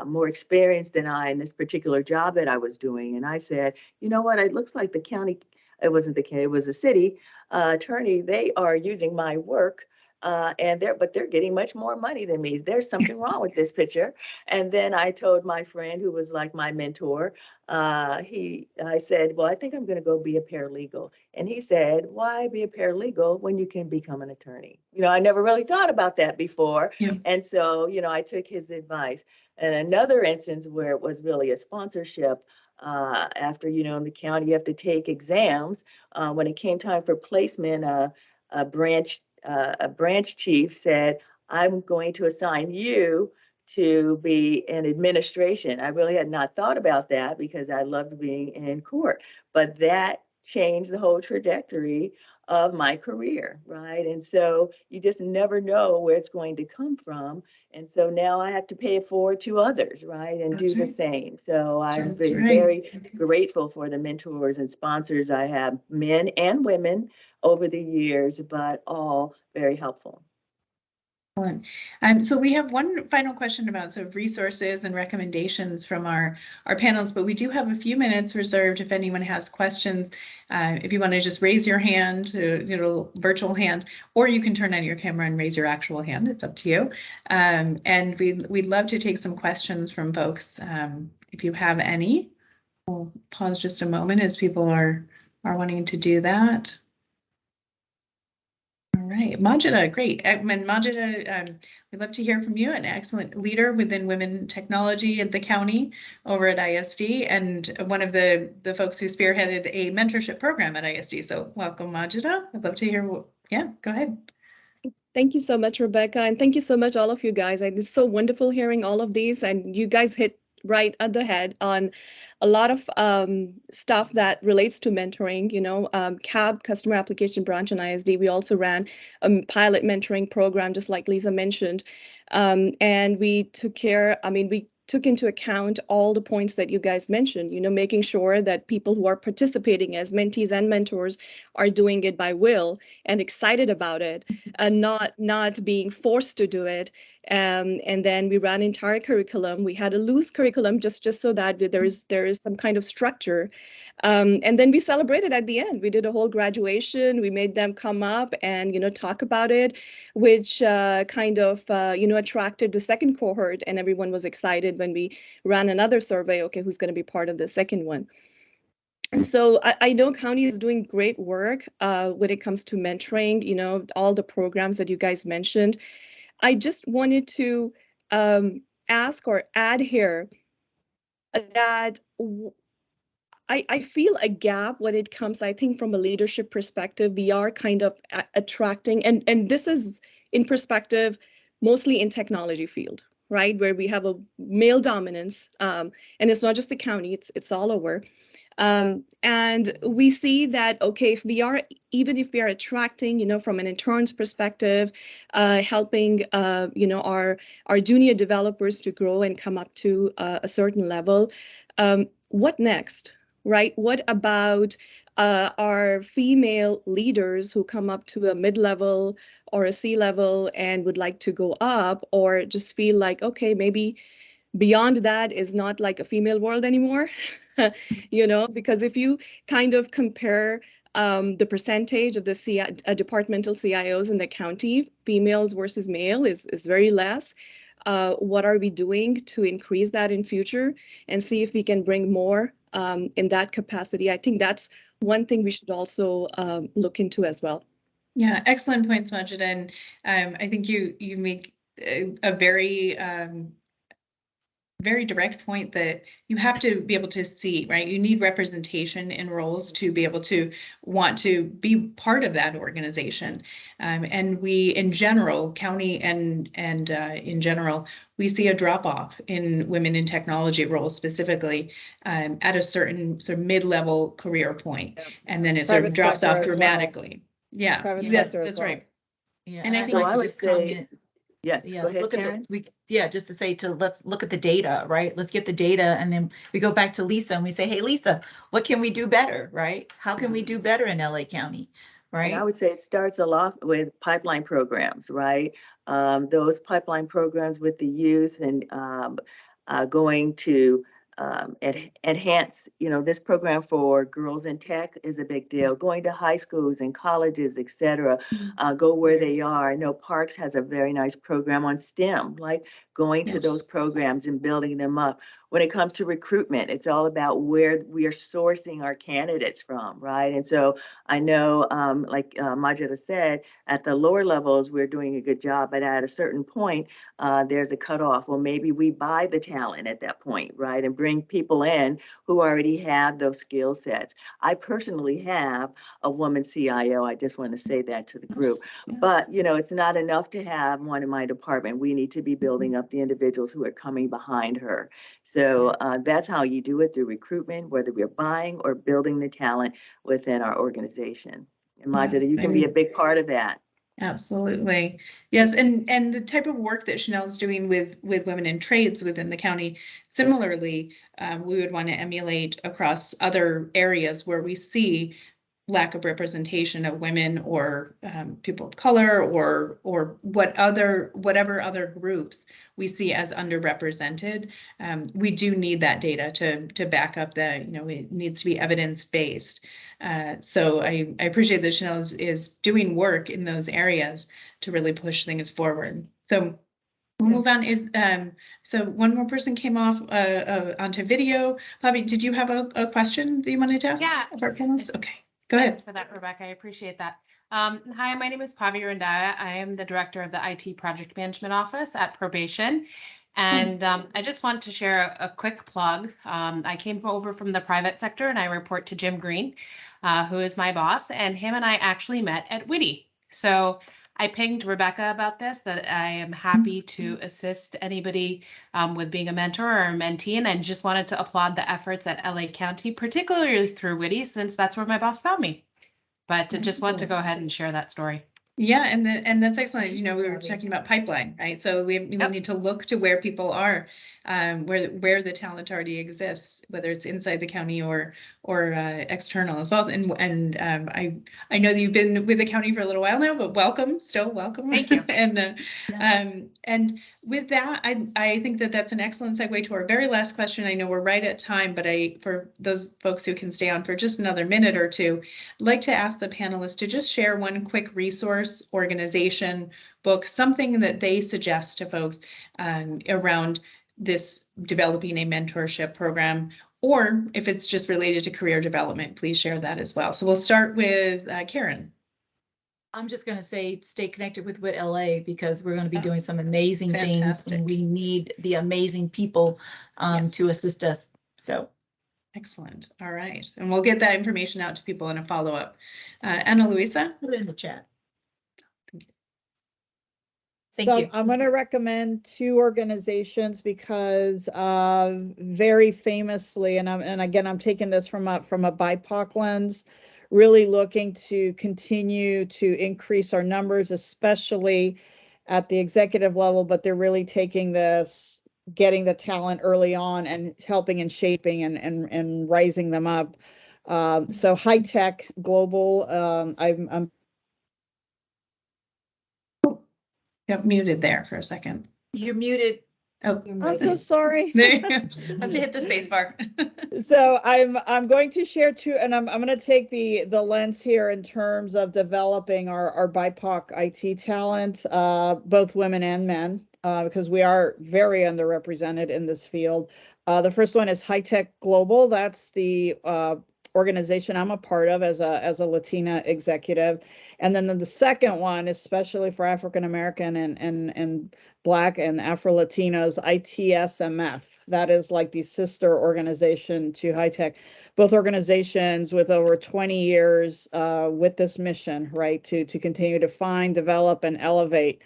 Speaker 5: more experienced than I in this particular job that I was doing. And I said, you know what, it looks like the county, it wasn't the county, it was the city attorney, they are using my work. But they're getting much more money than me. There's something wrong with this picture. And then I told my friend, who was like my mentor, I said, well, I think I'm going to go be a paralegal. And he said, why be a paralegal when you can become an attorney? I never really thought about that before.
Speaker 1: Yeah.
Speaker 5: And so, I took his advice. And another instance where it was really a sponsorship, after, in the county, you have to take exams. When it came time for placement, a branch chief said, I'm going to assign you to be in administration. I really had not thought about that because I loved being in court, but that changed the whole trajectory of my career, right? And so you just never know where it's going to come from. And so now I have to pay it forward to others, right? And do the same. So I've been very grateful for the mentors and sponsors I have, men and women, over the years, but all very helpful.
Speaker 1: So we have one final question about sort of resources and recommendations from our panels, but we do have a few minutes reserved if anyone has questions. If you want to just raise your hand, virtual hand, or you can turn on your camera and raise your actual hand. It's up to you. And we'd love to take some questions from folks if you have any. We'll pause just a moment as people are wanting to do that. All right, Majida, great. Majida, we'd love to hear from you, an excellent leader within women technology at the county over at ISD, and one of the folks who spearheaded a mentorship program at ISD. So welcome, Majida. I'd love to hear, yeah, go ahead.
Speaker 6: Thank you so much, Rebecca, and thank you so much, all of you guys. It's so wonderful hearing all of these, and you guys hit right at the head on a lot of stuff that relates to mentoring. CAB, Customer Application Branch in ISD, we also ran a pilot mentoring program, just like Lisa mentioned, and we took into account all the points that you guys mentioned, making sure that people who are participating as mentees and mentors are doing it by will and excited about it, and not being forced to do it. And then we ran entire curriculum. We had a loose curriculum just so that there is some kind of structure. And then we celebrated at the end. We did a whole graduation. We made them come up and talk about it, which attracted the second cohort, and everyone was excited when we ran another survey. Okay, who's going to be part of the second one? And so I know county is doing great work when it comes to mentoring, all the programs that you guys mentioned. I just wanted to ask or add here that I feel a gap when it comes, I think, from a leadership perspective. We are kind of attracting, and this is in perspective, mostly in technology field, right? Where we have a male dominance, and it's not just the county, it's all over. And we see that, okay, even if we are attracting, from an intern's perspective, helping, our junior developers to grow and come up to a certain level, what next, right? What about our female leaders who come up to a mid-level or a C-level and would like to go up, or just feel like, okay, maybe beyond that is not like a female world anymore, because if you kind of compare the percentage of the departmental CIOs in the county, females versus male is very less. What are we doing to increase that in future and see if we can bring more in that capacity? I think that's one thing we should also look into as well.
Speaker 1: Yeah, excellent points, Majid. And I think you make a very very direct point that you have to be able to see, right? You need representation in roles to be able to want to be part of that organization. And we, in general, county and in general, we see a drop off in women in technology roles specifically at a certain sort of mid-level career point. And then it sort of drops off dramatically. Yeah, that's right.
Speaker 2: Yeah,
Speaker 1: And
Speaker 2: and
Speaker 1: I
Speaker 2: I'd
Speaker 1: think-
Speaker 2: like
Speaker 5: So
Speaker 2: to
Speaker 5: I would
Speaker 2: just
Speaker 5: say-
Speaker 2: comment.
Speaker 5: Yes,
Speaker 2: Yeah,
Speaker 5: go
Speaker 2: let's
Speaker 5: ahead,
Speaker 2: look at
Speaker 5: Karen.
Speaker 2: just to say let's look at the data, right? Let's get the data and then we go back to Lisa and we say, hey, Lisa, what can we do better, right? How can we do better in LA County,
Speaker 5: And I
Speaker 2: right?
Speaker 5: would say it starts a lot with pipeline programs, right? Those pipeline programs with the youth and going to enhance, this program for girls in tech is a big deal. Going to high schools and colleges, et cetera, go where they are. I know Parks has a very nice program on STEM, like going to those
Speaker 1: Yes.
Speaker 5: programs and building them up. When it comes to recruitment, it's all about where we are sourcing our candidates from, right? And so I know, like Majida said, at the lower levels, we're doing a good job, but at a certain point, there's a cutoff. Well, maybe we buy the talent at that point, right? And bring people in who already have those skill sets. I personally have a woman CIO. I just want to say that to the group.
Speaker 1: Yeah.
Speaker 5: But, it's not enough to have one in my department. We need to be building up the individuals who are coming behind her. So that's how you do it, through recruitment, whether we're buying or building the talent within our organization. And Majida, you can be a big part of that.
Speaker 1: Absolutely. Yes, and the type of work that Chanel's doing with women in trades within the county, similarly, we would want to emulate across other areas where we see lack of representation of women or people of color or whatever other groups we see as underrepresented. We do need that data to back up that, it needs to be evidence-based. So I appreciate that Chanel is doing work in those areas to really push things forward. So we'll move on. So one more person came off onto video. Bobby, did you have a question that you wanted to ask?
Speaker 7: Yeah.
Speaker 1: Of our panelists? Okay, go ahead.
Speaker 7: Thanks for that, Rebecca. I appreciate that. Hi, my name is Pavi Randaya. I am the director of the IT Project Management Office at Probation. And I just want to share a quick plug. I came over from the private sector and I report to Jim Green, who is my boss, and him and I actually met at WIT. So I pinged Rebecca about this, that I am happy to assist anybody with being a mentor or a mentee, and I just wanted to applaud the efforts at LA County, particularly through WIT, since that's where my boss found me. But to just want to go ahead and share that story.
Speaker 1: Yeah, and that's excellent. We were
Speaker 2: Bobby.
Speaker 1: talking about pipeline, right? So we need to look to where people are, where the talent already exists, whether it's inside the county or external as well. And I know that you've been with the county for a little while now, but welcome, still welcome.
Speaker 7: Thank you.
Speaker 1: And with that, I think that that's an excellent segue to our very last question. I know we're right at time, but for those folks who can stay on for just another minute or two, I'd like to ask the panelists to just share one quick resource, organization, book, something that they suggest to folks around this developing a mentorship program, or if it's just related to career development, please share that as well. So we'll start with Karen.
Speaker 2: I'm just going to say, stay connected with WIT LA, because we're going to be doing some amazing things, and we need the amazing people to assist us. So.
Speaker 1: Excellent. All right. And we'll get that information out to people in a follow-up. Ana Luisa?
Speaker 2: Put it in the chat.
Speaker 4: So
Speaker 2: Thank you.
Speaker 4: I'm going to recommend two organizations because very famously, and again, I'm taking this from a BIPOC lens, really looking to continue to increase our numbers, especially at the executive level, but they're really taking this, getting the talent early on and helping and shaping and rising them up. So High Tech Global, I'm
Speaker 1: Got muted there for a second.
Speaker 2: You're muted.
Speaker 1: Oh,
Speaker 4: I'm so sorry.
Speaker 1: there you go. Have to hit the space bar.
Speaker 4: So I'm going to share two, and I'm going to take the lens here in terms of developing our BIPOC IT talent, both women and men, because we are very underrepresented in this field. The first one is High Tech Global. That's the organization I'm a part of as a Latina executive. And then the second one, especially for African American and Black and Afro Latinos, ITSMF. That is like the sister organization to High Tech. Both organizations with over 20 years with this mission, right, to continue to find, develop, and elevate,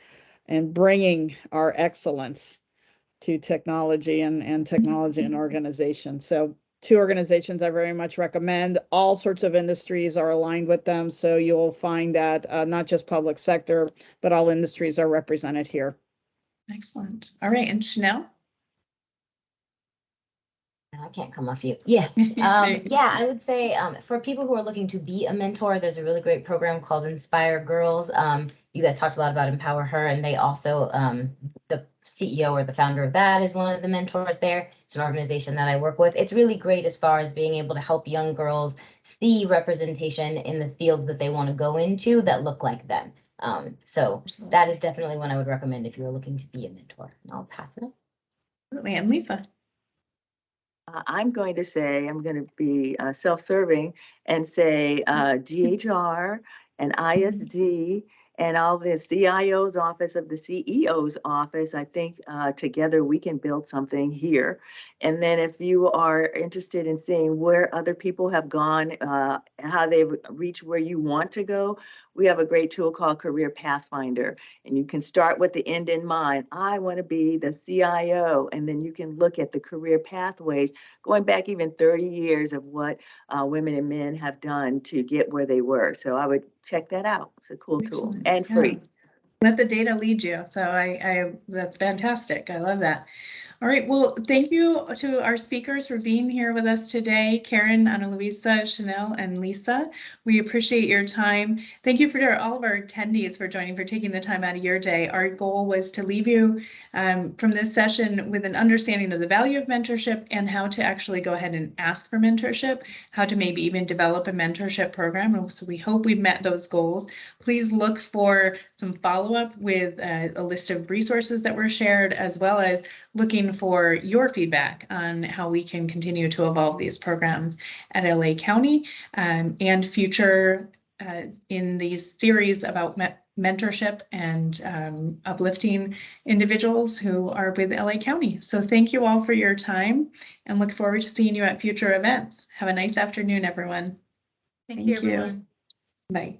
Speaker 4: and bringing our excellence to technology and technology and organization. So two organizations I very much recommend. All sorts of industries are aligned with them, so you'll find that not just public sector, but all industries are represented here.
Speaker 1: Excellent. All right, and Chanel?
Speaker 3: I can't come off you. Yeah. Yeah, I would say for people who are looking to be a mentor, there's a really great program called Inspire Girls. You guys talked a lot about Empower Her, and they also, the CEO or the founder of that is one of the mentors there. It's an organization that I work with. It's really great as far as being able to help young girls see representation in the fields that they want to go into that look like them. So that is definitely one I would recommend if you're looking to be a mentor. And I'll pass it on.
Speaker 1: Absolutely. And Lisa?
Speaker 5: I'm going to be self-serving and say DHR and ISD and all the CIO's office of the CEO's office. I think together we can build something here. And then if you are interested in seeing where other people have gone, how they've reached where you want to go, we have a great tool called Career Pathfinder. And you can start with the end in mind. I want to be the CIO. And then you can look at the career pathways going back even 30 years of what women and men have done to get where they were. So I would check that out. It's a cool tool and free.
Speaker 1: Let the data lead you. So I that's fantastic. I love that. All right. Well, thank you to our speakers for being here with us today, Karen, Ana Luisa, Chanel, and Lisa. We appreciate your time. Thank you for all of our attendees for joining, for taking the time out of your day. Our goal was to leave you from this session with an understanding of the value of mentorship and how to actually go ahead and ask for mentorship, how to maybe even develop a mentorship program. So we hope we've met those goals. Please look for some follow-up with a list of resources that were shared, as well as looking for your feedback on how we can continue to evolve these programs at LA County and future in these series about mentorship and uplifting individuals who are with LA County. So thank you all for your time and look forward to seeing you at future events. Have a nice afternoon, everyone.
Speaker 2: Thank you, everyone.
Speaker 1: Bye.